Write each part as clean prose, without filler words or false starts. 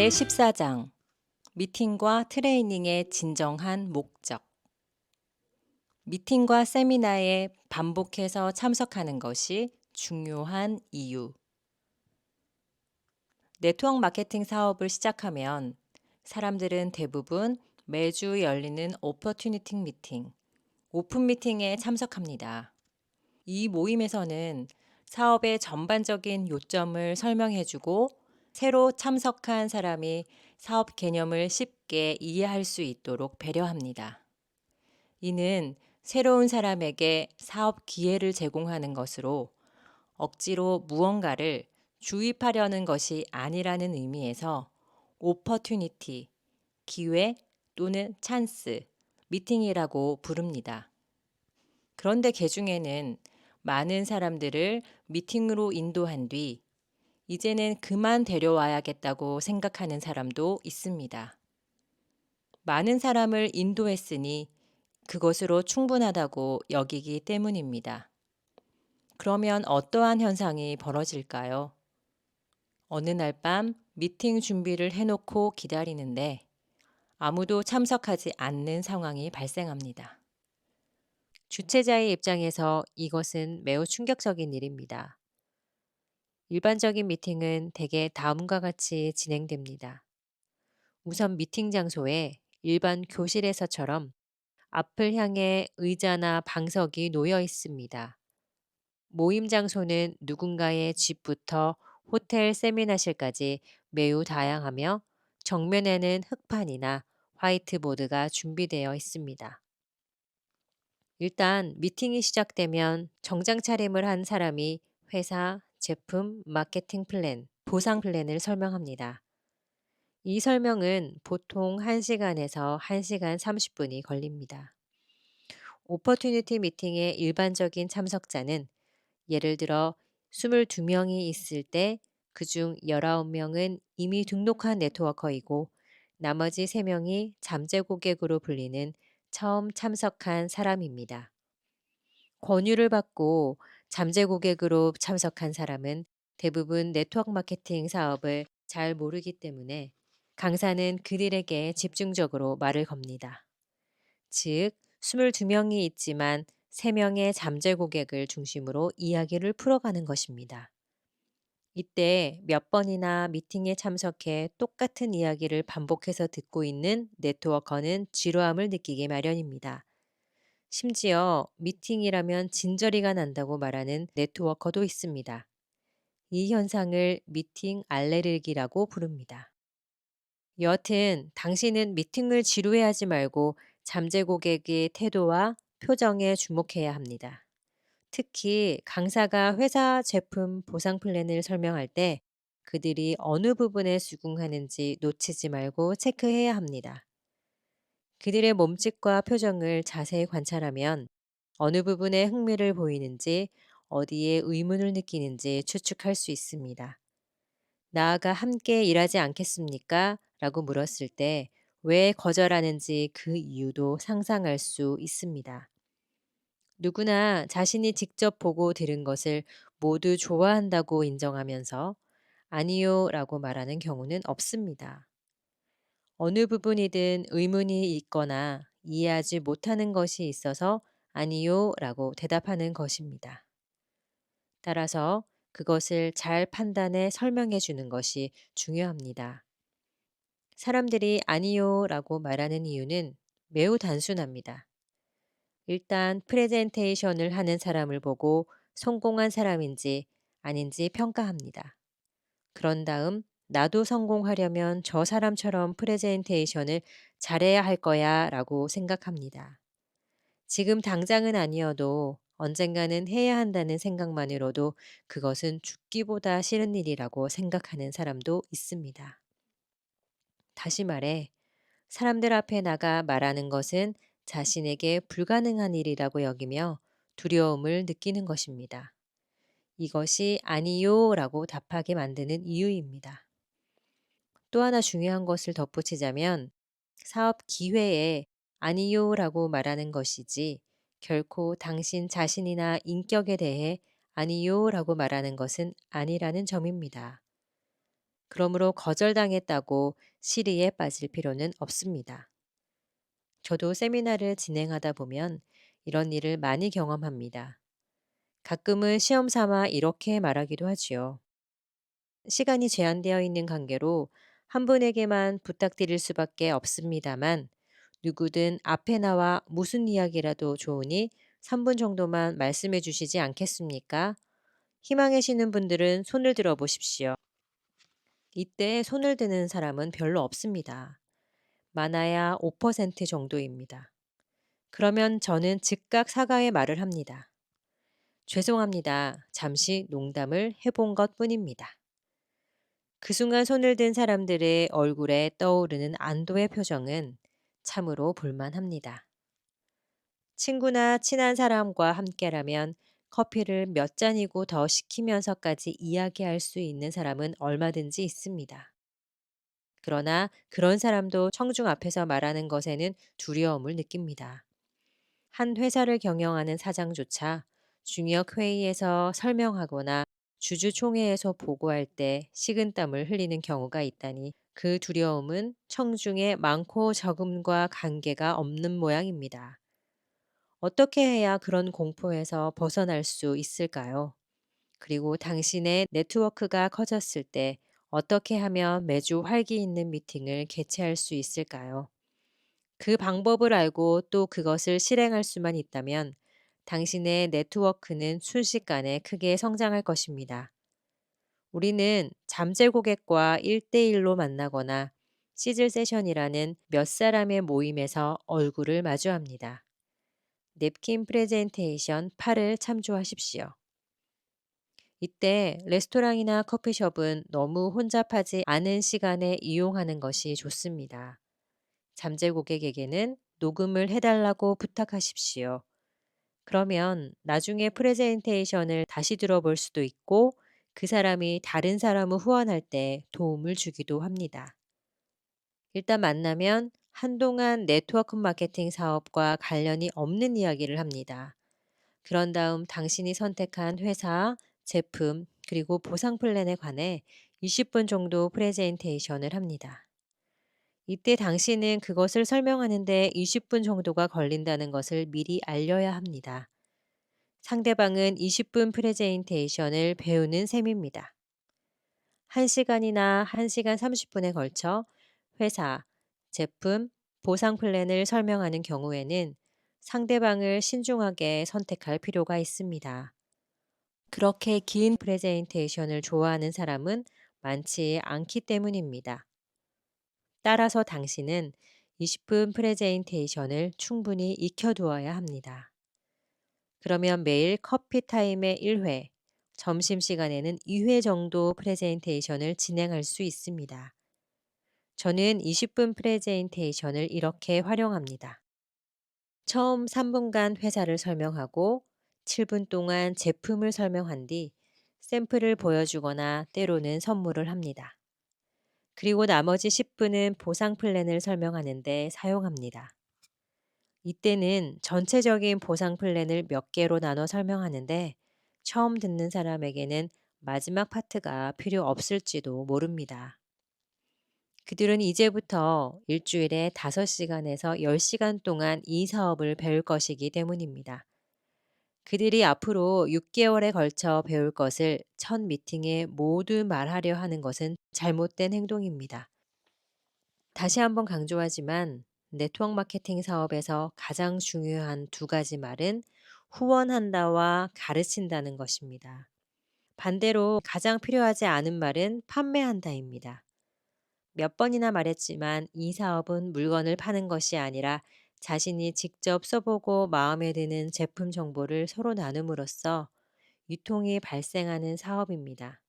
제14장 미팅과 트레이닝의 진정한 목적. 미팅과 세미나에 반복해서 참석하는 것이 중요한 이유. 네트워크 마케팅 사업을 시작하면 사람들은 대부분 매주 열리는 오퍼튜니티 미팅, 오픈 미팅에 참석합니다. 이 모임에서는 사업의 전반적인 요점을 설명해주고 새로 참석한 사람이 사업 개념을 쉽게 이해할 수 있도록 배려합니다. 이는 새로운 사람에게 사업 기회를 제공하는 것으로 억지로 무언가를 주입하려는 것이 아니라는 의미에서 오퍼튜니티, 기회 또는 찬스, 미팅이라고 부릅니다. 그런데 개중에는 많은 사람들을 미팅으로 인도한 뒤 이제는 그만 데려와야겠다고 생각하는 사람도 있습니다. 많은 사람을 인도했으니 그것으로 충분하다고 여기기 때문입니다. 그러면 어떠한 현상이 벌어질까요? 어느 날 밤 미팅 준비를 해놓고 기다리는데 아무도 참석하지 않는 상황이 발생합니다. 주최자의 입장에서 이것은 매우 충격적인 일입니다. 일반적인 미팅은 대개 다음과 같이 진행됩니다. 우선 미팅 장소에 일반 교실에서처럼 앞을 향해 의자나 방석이 놓여 있습니다. 모임 장소는 누군가의 집부터 호텔 세미나실까지 매우 다양하며 정면에는 흑판이나 화이트보드가 준비되어 있습니다. 일단 미팅이 시작되면 정장 차림을 한 사람이 회사, 제품, 마케팅 플랜, 보상 플랜을 설명합니다. 이 설명은 보통 1시간에서 1시간 30분이 걸립니다. 오퍼튜니티 미팅의 일반적인 참석자는 예를 들어 22명이 있을 때 그중 19명은 이미 등록한 네트워커이고 나머지 3명이 잠재 고객으로 불리는 처음 참석한 사람입니다. 권유를 받고 잠재 고객으로 참석한 사람은 대부분 네트워크 마케팅 사업을 잘 모르기 때문에 강사는 그들에게 집중적으로 말을 겁니다. 즉, 22명이 있지만 3명의 잠재 고객을 중심으로 이야기를 풀어가는 것입니다. 이때 몇 번이나 미팅에 참석해 똑같은 이야기를 반복해서 듣고 있는 네트워커는 지루함을 느끼기 마련입니다. 심지어 미팅이라면 진저리가 난다고 말하는 네트워커도 있습니다. 이 현상을 미팅 알레르기라고 부릅니다. 여하튼 당신은 미팅을 지루해하지 말고 잠재 고객의 태도와 표정에 주목해야 합니다. 특히 강사가 회사 제품 보상 플랜을 설명할 때 그들이 어느 부분에 수긍하는지 놓치지 말고 체크해야 합니다. 그들의 몸짓과 표정을 자세히 관찰하면 어느 부분에 흥미를 보이는지 어디에 의문을 느끼는지 추측할 수 있습니다. 나아가 함께 일하지 않겠습니까? 라고 물었을 때 왜 거절하는지 그 이유도 상상할 수 있습니다. 누구나 자신이 직접 보고 들은 것을 모두 좋아한다고 인정하면서 아니요 라고 말하는 경우는 없습니다. 어느 부분이든 의문이 있거나 이해하지 못하는 것이 있어서 아니요 라고 대답하는 것입니다. 따라서 그것을 잘 판단해 설명해 주는 것이 중요합니다. 사람들이 아니요 라고 말하는 이유는 매우 단순합니다. 일단 프레젠테이션을 하는 사람을 보고 성공한 사람인지 아닌지 평가합니다. 그런 다음 나도 성공하려면 저 사람처럼 프레젠테이션을 잘해야 할 거야 라고 생각합니다. 지금 당장은 아니어도 언젠가는 해야 한다는 생각만으로도 그것은 죽기보다 싫은 일이라고 생각하는 사람도 있습니다. 다시 말해, 사람들 앞에 나가 말하는 것은 자신에게 불가능한 일이라고 여기며 두려움을 느끼는 것입니다. 이것이 아니요 라고 답하게 만드는 이유입니다. 또 하나 중요한 것을 덧붙이자면 사업 기회에 아니요 라고 말하는 것이지 결코 당신 자신이나 인격에 대해 아니요 라고 말하는 것은 아니라는 점입니다. 그러므로 거절당했다고 시리에 빠질 필요는 없습니다. 저도 세미나를 진행하다 보면 이런 일을 많이 경험합니다. 가끔은 시험 삼아 이렇게 말하기도 하지요. 시간이 제한되어 있는 관계로 한 분에게만 부탁드릴 수밖에 없습니다만 누구든 앞에 나와 무슨 이야기라도 좋으니 3분 정도만 말씀해 주시지 않겠습니까? 희망하시는 분들은 손을 들어 보십시오. 이때 손을 드는 사람은 별로 없습니다. 많아야 5% 정도입니다. 그러면 저는 즉각 사과의 말을 합니다. 죄송합니다. 잠시 농담을 해본 것 뿐입니다. 그 순간 손을 든 사람들의 얼굴에 떠오르는 안도의 표정은 참으로 볼만합니다. 친구나 친한 사람과 함께라면 커피를 몇 잔이고 더 시키면서까지 이야기할 수 있는 사람은 얼마든지 있습니다. 그러나 그런 사람도 청중 앞에서 말하는 것에는 두려움을 느낍니다. 한 회사를 경영하는 사장조차 중역 회의에서 설명하거나 주주총회에서 보고할 때 식은땀을 흘리는 경우가 있다니 그 두려움은 청중의 많고 적음과 관계가 없는 모양입니다. 어떻게 해야 그런 공포에서 벗어날 수 있을까요? 그리고 당신의 네트워크가 커졌을 때 어떻게 하면 매주 활기 있는 미팅을 개최할 수 있을까요? 그 방법을 알고 또 그것을 실행할 수만 있다면 당신의 네트워크는 순식간에 크게 성장할 것입니다. 우리는 잠재 고객과 1대1로 만나거나 시즐 세션이라는 몇 사람의 모임에서 얼굴을 마주합니다. 냅킨 프레젠테이션 8을 참조하십시오. 이때 레스토랑이나 커피숍은 너무 혼잡하지 않은 시간에 이용하는 것이 좋습니다. 잠재 고객에게는 녹음을 해달라고 부탁하십시오. 그러면 나중에 프레젠테이션을 다시 들어볼 수도 있고 그 사람이 다른 사람을 후원할 때 도움을 주기도 합니다. 일단 만나면 한동안 네트워크 마케팅 사업과 관련이 없는 이야기를 합니다. 그런 다음 당신이 선택한 회사, 제품, 그리고 보상 플랜에 관해 20분 정도 프레젠테이션을 합니다. 이때 당신은 그것을 설명하는데 20분 정도가 걸린다는 것을 미리 알려야 합니다. 상대방은 20분 프레젠테이션을 배우는 셈입니다. 1시간이나 1시간 30분에 걸쳐 회사, 제품, 보상 플랜을 설명하는 경우에는 상대방을 신중하게 선택할 필요가 있습니다. 그렇게 긴 프레젠테이션을 좋아하는 사람은 많지 않기 때문입니다. 따라서 당신은 20분 프레젠테이션을 충분히 익혀두어야 합니다. 그러면 매일 커피 타임에 1회, 점심시간에는 2회 정도 프레젠테이션을 진행할 수 있습니다. 저는 20분 프레젠테이션을 이렇게 활용합니다. 처음 3분간 회사를 설명하고 7분 동안 제품을 설명한 뒤 샘플을 보여주거나 때로는 선물을 합니다. 그리고 나머지 10분은 보상 플랜을 설명하는데 사용합니다. 이때는 전체적인 보상 플랜을 몇 개로 나눠 설명하는데 처음 듣는 사람에게는 마지막 파트가 필요 없을지도 모릅니다. 그들은 이제부터 일주일에 5시간에서 10시간 동안 이 사업을 배울 것이기 때문입니다. 그들이 앞으로 6개월에 걸쳐 배울 것을 첫 미팅에 모두 말하려 하는 것은 잘못된 행동입니다. 다시 한번 강조하지만 네트워크 마케팅 사업에서 가장 중요한 두 가지 말은 후원한다와 가르친다는 것입니다. 반대로 가장 필요하지 않은 말은 판매한다입니다. 몇 번이나 말했지만 이 사업은 물건을 파는 것이 아니라 자신이 직접 써보고 마음에 드는 제품 정보를 서로 나눔으로써 유통이 발생하는 사업입니다.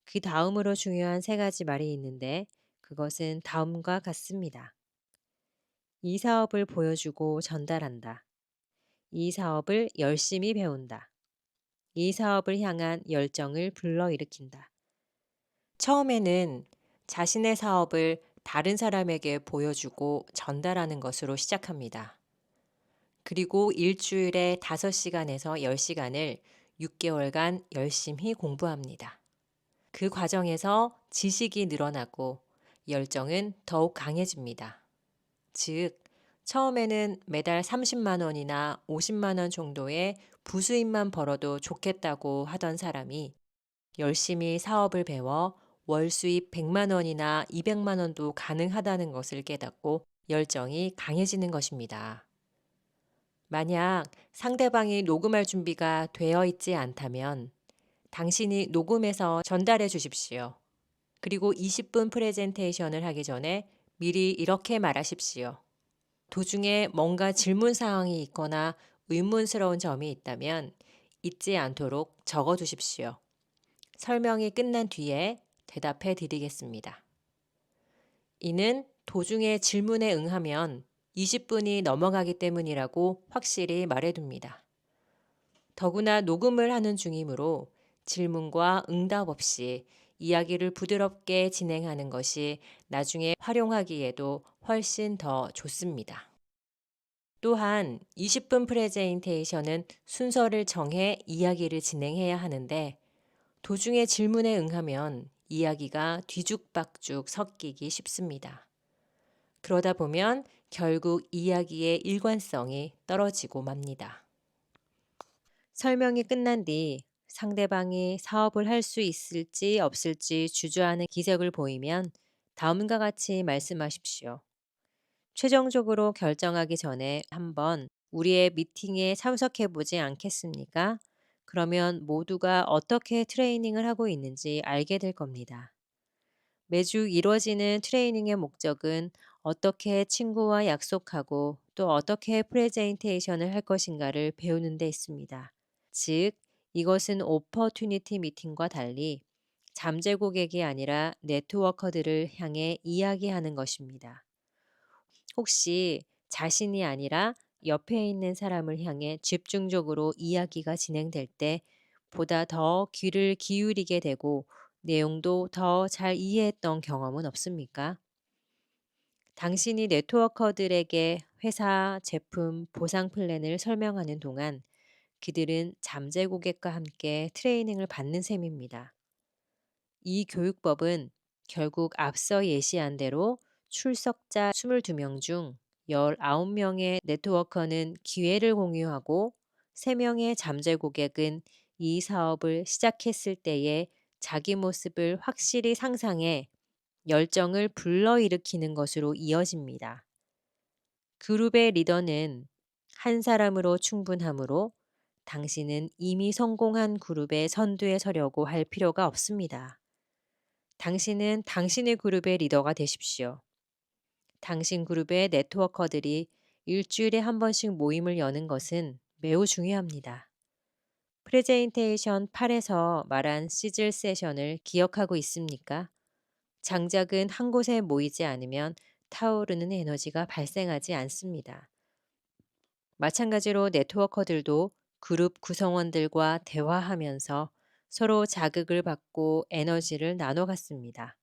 그 다음으로 중요한 세 가지 말이 있는데 그것은 다음과 같습니다. 이 사업을 보여주고 전달한다. 이 사업을 열심히 배운다. 이 사업을 향한 열정을 불러일으킨다. 처음에는 자신의 사업을 다른 사람에게 보여주고 전달하는 것으로 시작합니다. 그리고 일주일에 5시간에서 10시간을 6개월간 열심히 공부합니다. 그 과정에서 지식이 늘어나고 열정은 더욱 강해집니다. 즉, 처음에는 매달 30만 원이나 50만 원 정도의 부수입만 벌어도 좋겠다고 하던 사람이 열심히 사업을 배워 월 수입 100만 원이나 200만 원도 가능하다는 것을 깨닫고 열정이 강해지는 것입니다. 만약 상대방이 녹음할 준비가 되어 있지 않다면 당신이 녹음해서 전달해 주십시오. 그리고 20분 프레젠테이션을 하기 전에 미리 이렇게 말하십시오. 도중에 뭔가 질문 사항이 있거나 의문스러운 점이 있다면 잊지 않도록 적어 두십시오. 설명이 끝난 뒤에 대답해 드리겠습니다. 이는 도중에 질문에 응하면 20분이 넘어가기 때문이라고 확실히 말해둡니다. 더구나 녹음을 하는 중이므로 질문과 응답 없이 이야기를 부드럽게 진행하는 것이 나중에 활용하기에도 훨씬 더 좋습니다. 또한 20분 프레젠테이션은 순서를 정해 이야기를 진행해야 하는데 도중에 질문에 응하면 이야기가 뒤죽박죽 섞이기 쉽습니다. 그러다 보면 결국 이야기의 일관성이 떨어지고 맙니다. 설명이 끝난 뒤 상대방이 사업을 할 수 있을지 없을지 주저하는 기색을 보이면 다음과 같이 말씀하십시오. 최종적으로 결정하기 전에 한번 우리의 미팅에 참석해 보지 않겠습니까? 그러면 모두가 어떻게 트레이닝을 하고 있는지 알게 될 겁니다. 매주 이루어지는 트레이닝의 목적은 어떻게 친구와 약속하고 또 어떻게 프레젠테이션을 할 것인가를 배우는 데 있습니다. 즉, 이것은 오퍼튜니티 미팅과 달리 잠재 고객이 아니라 네트워커들을 향해 이야기하는 것입니다. 혹시 자신이 아니라 옆에 있는 사람을 향해 집중적으로 이야기가 진행될 때 보다 더 귀를 기울이게 되고 내용도 더 잘 이해했던 경험은 없습니까? 당신이 네트워커들에게 회사, 제품, 보상 플랜을 설명하는 동안 그들은 잠재 고객과 함께 트레이닝을 받는 셈입니다. 이 교육법은 결국 앞서 예시한 대로 출석자 22명 중 19명의 네트워커는 기회를 공유하고 3명의 잠재 고객은 이 사업을 시작했을 때의 자기 모습을 확실히 상상해 열정을 불러일으키는 것으로 이어집니다. 그룹의 리더는 한 사람으로 충분하므로 당신은 이미 성공한 그룹의 선두에 서려고 할 필요가 없습니다. 당신은 당신의 그룹의 리더가 되십시오. 당신 그룹의 네트워커들이 일주일에 한 번씩 모임을 여는 것은 매우 중요합니다. 프레젠테이션 8에서 말한 시즐 세션을 기억하고 있습니까? 장작은 한 곳에 모이지 않으면 타오르는 에너지가 발생하지 않습니다. 마찬가지로 네트워커들도 그룹 구성원들과 대화하면서 서로 자극을 받고 에너지를 나눠 갖습니다.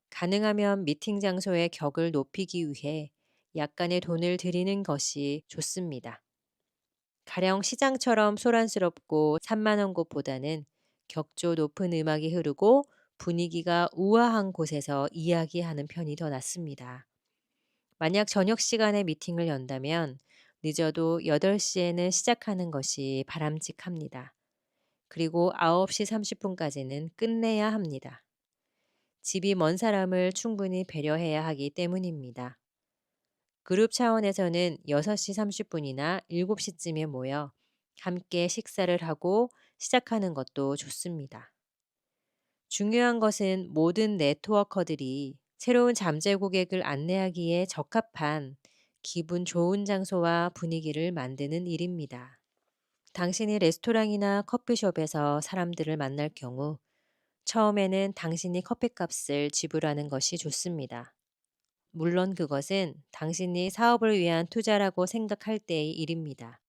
가능하면 미팅 장소의 격을 높이기 위해 약간의 돈을 들이는 것이 좋습니다. 가령 시장처럼 소란스럽고 산만한 곳보다는 격조 높은 음악이 흐르고 분위기가 우아한 곳에서 이야기하는 편이 더 낫습니다. 만약 저녁 시간에 미팅을 연다면 늦어도 8시에는 시작하는 것이 바람직합니다. 그리고 9시 30분까지는 끝내야 합니다. 집이 먼 사람을 충분히 배려해야 하기 때문입니다. 그룹 차원에서는 6시 30분이나 7시쯤에 모여 함께 식사를 하고 시작하는 것도 좋습니다. 중요한 것은 모든 네트워커들이 새로운 잠재 고객을 안내하기에 적합한 기분 좋은 장소와 분위기를 만드는 일입니다. 당신이 레스토랑이나 커피숍에서 사람들을 만날 경우 처음에는 당신이 커피값을 지불하는 것이 좋습니다. 물론 그것은 당신이 사업을 위한 투자라고 생각할 때의 일입니다.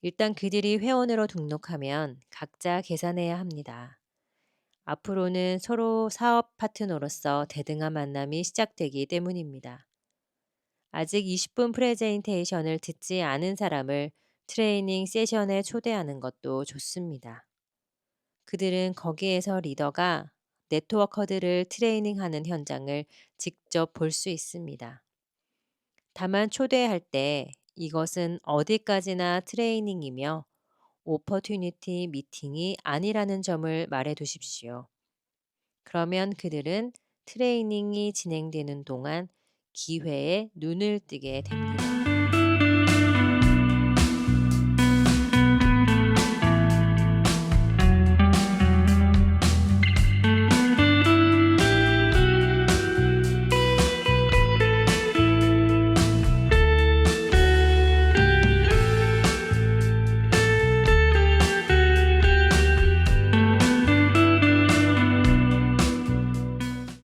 일단 그들이 회원으로 등록하면 각자 계산해야 합니다. 앞으로는 서로 사업 파트너로서 대등한 만남이 시작되기 때문입니다. 아직 20분 프레젠테이션을 듣지 않은 사람을 트레이닝 세션에 초대하는 것도 좋습니다. 그들은 거기에서 리더가 네트워커들을 트레이닝하는 현장을 직접 볼 수 있습니다. 다만 초대할 때 이것은 어디까지나 트레이닝이며 오퍼튜니티 미팅이 아니라는 점을 말해 두십시오. 그러면 그들은 트레이닝이 진행되는 동안 기회에 눈을 뜨게 됩니다.